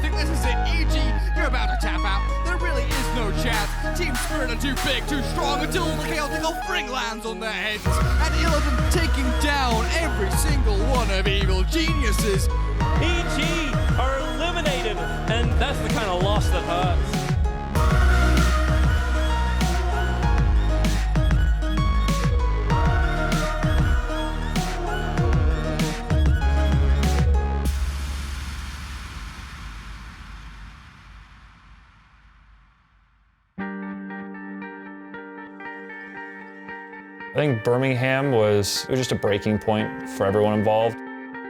think this is it. EG, you're about to tap out. There really is no chance. Team Spirit are too big, too strong, until the chaotic Fring lands on their heads. And Illidan taking down every single one of Evil Geniuses. EG are eliminated, and that's the kind of loss that hurts. I think Birmingham was just a breaking point for everyone involved.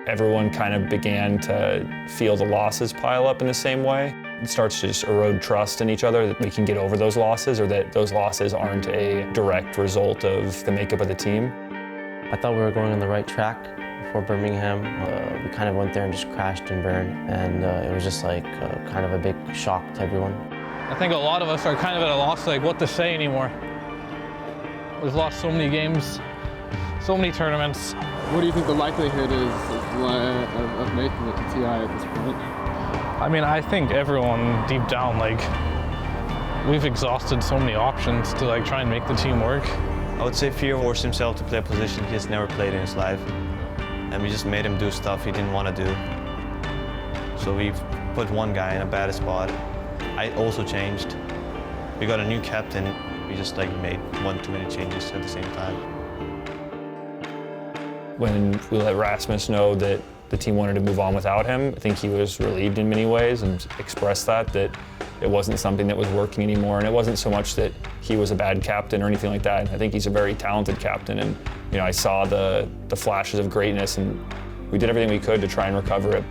Everyone kind of began to feel the losses pile up in the same way. It starts to just erode trust in each other, that we can get over those losses, or that those losses aren't a direct result of the makeup of the team. I thought we were going on the right track before Birmingham. We kind of went there and just crashed and burned, and it was just like kind of a big shock to everyone. I think a lot of us are kind of at a loss, like what to say anymore. We've lost so many games, so many tournaments. What do you think the likelihood is of making it to TI at this point? I mean, I think everyone deep down, like, we've exhausted so many options to like try and make the team work. I would say Fear forced himself to play a position he has never played in his life. And we just made him do stuff he didn't want to do. So we put one guy in a bad spot. I also changed. We got a new captain. We just like made one too many changes at the same time. When we let Rasmus know that the team wanted to move on without him, I think he was relieved in many ways and expressed that it wasn't something that was working anymore. And it wasn't so much that he was a bad captain or anything like that. I think he's a very talented captain. And you know, I saw the flashes of greatness, and we did everything we could to try and recover it.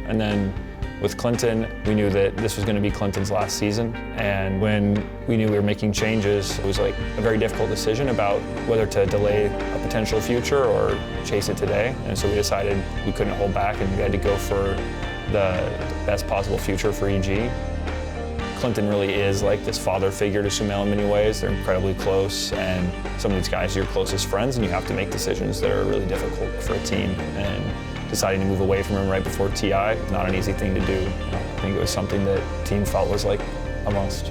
And then with Clinton, we knew that this was going to be Clinton's last season. And when we knew we were making changes, it was like a very difficult decision about whether to delay a potential future or chase it today. And so we decided we couldn't hold back and we had to go for the best possible future for EG. Clinton really is like this father figure to Sumail in many ways. They're incredibly close, and some of these guys are your closest friends, and you have to make decisions that are really difficult for a team. And deciding to move away from him right before TI, not an easy thing to do. I think it was something that the team felt was like a must.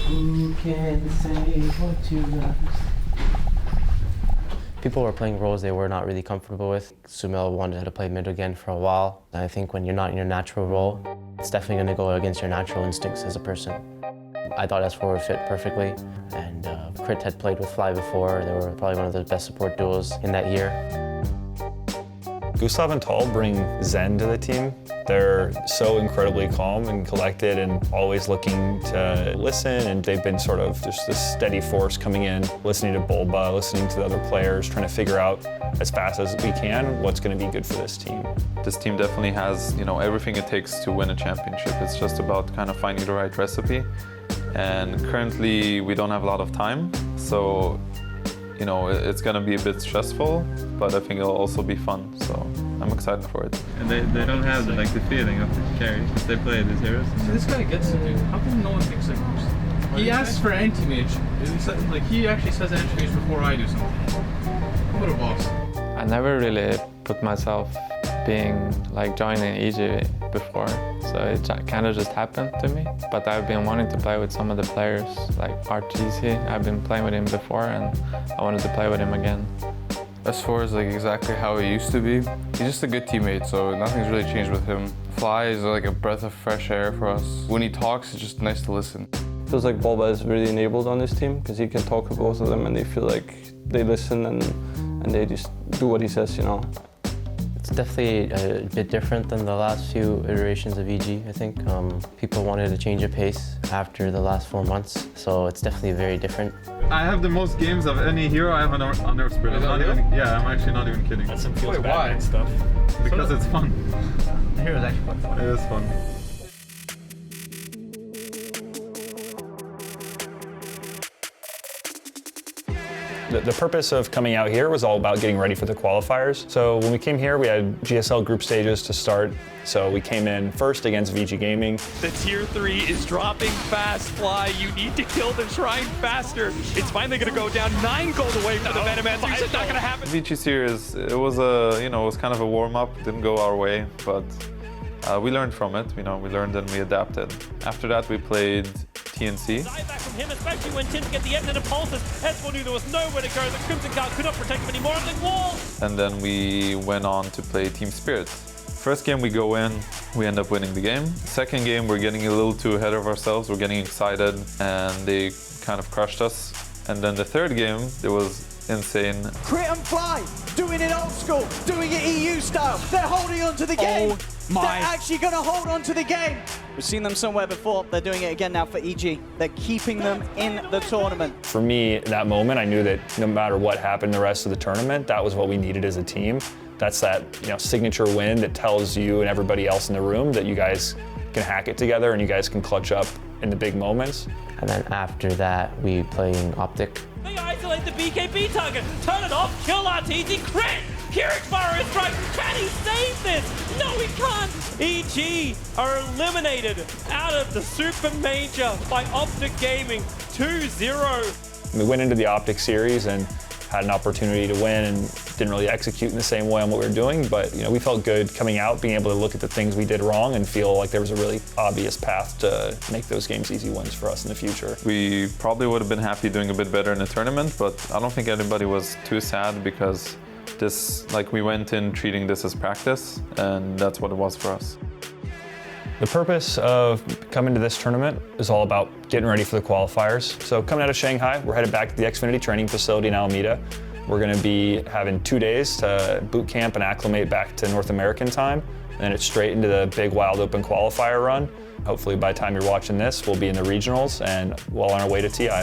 Who can say what you love? People were playing roles they were not really comfortable with. Sumail wanted to play mid again for a while. And I think when you're not in your natural role, it's definitely going to go against your natural instincts as a person. I thought S4 would fit perfectly, and Crit had played with Fly before. They were probably one of the best support duos in that year. Gustav and Tal bring zen to the team. They're so incredibly calm and collected and always looking to listen, and they've been sort of just this steady force coming in, listening to Bulba, listening to the other players, trying to figure out as fast as we can what's going to be good for this team. This team definitely has, you know, everything it takes to win a championship. It's just about kind of finding the right recipe. And currently we don't have a lot of time, so you know, it's going to be a bit stressful, but I think it'll also be fun, so I'm excited for it. And they don't have the feeling of the carry, because they play these heroes. So this guy gets it, dude. How come no one thinks like he asks for anti-mage. Like, he actually says anti-mage before I do something. What a boss. I never really put myself being like joining EG before, so it kind of just happened to me. But I've been wanting to play with some of the players, like RTC. I've been playing with him before, and I wanted to play with him again. S4 is like exactly how he used to be. He's just a good teammate, so nothing's really changed with him. Fly is like a breath of fresh air for us. When he talks, it's just nice to listen. Feels like Bulba is really enabled on this team, because he can talk with both of them and they feel like they listen and they just do what he says, you know. It's definitely a bit different than the last few iterations of EG, I think. People wanted to change of pace after the last 4 months, so it's definitely very different. I have the most games of any hero I have on Nerf Spirit. I'm actually not even kidding. That's some feels bad and stuff. Because it's fun. The hero's actually quite fun. It is fun. The purpose of coming out here was all about getting ready for the qualifiers. So when we came here, we had GSL group stages to start. So we came in first against VG Gaming. The tier 3 is dropping fast, Fly. You need to kill the Shrine faster. It's finally going to go down 9 gold away from the Venomancer. It's not going to happen. VG series, it was a, it was kind of a warm-up. Didn't go our way, but we learned from it. We learned and we adapted. After that, we played TNC. Back from him, especially when Tins get the Etna impulses. Hezbollah knew there was nowhere to go. The Crimson Guard could not protect him anymore on the wall. And then we went on to play Team Spirit. First game we go in, we end up winning the game. Second game, we're getting a little too ahead of ourselves. We're getting excited and they kind of crushed us. And then the third game, it was insane. Crit and Fly, doing it old school, doing it EU style. They're holding on to the game. They're actually going to hold on to the game. We've seen them somewhere before. They're doing it again now for EG. They're keeping them in the tournament. For me, at that moment, I knew that no matter what happened the rest of the tournament, that was what we needed as a team. That's that signature win that tells you and everybody else in the room that you guys can hack it together and you guys can clutch up in the big moments. And then after that, we playing Optic. They isolate the BKB target. Turn it off. Kill RTZ. Crit. Kirik's is strike. Can he save this? No, he can't. EG are eliminated out of the Super Major by Optic Gaming 2-0. We went into the Optic series and had an opportunity to win and didn't really execute in the same way on what we were doing, but we felt good coming out, being able to look at the things we did wrong and feel like there was a really obvious path to make those games easy wins for us in the future. We probably would have been happy doing a bit better in the tournament, but I don't think anybody was too sad because we went in treating this as practice, and that's what it was for us. The purpose of coming to this tournament is all about getting ready for the qualifiers. So coming out of Shanghai, we're headed back to the Xfinity training facility in Alameda. We're going to be having 2 days to boot camp and acclimate back to North American time. And then it's straight into the big wild open qualifier run. Hopefully by the time you're watching this, we'll be in the regionals and well on our way to TI.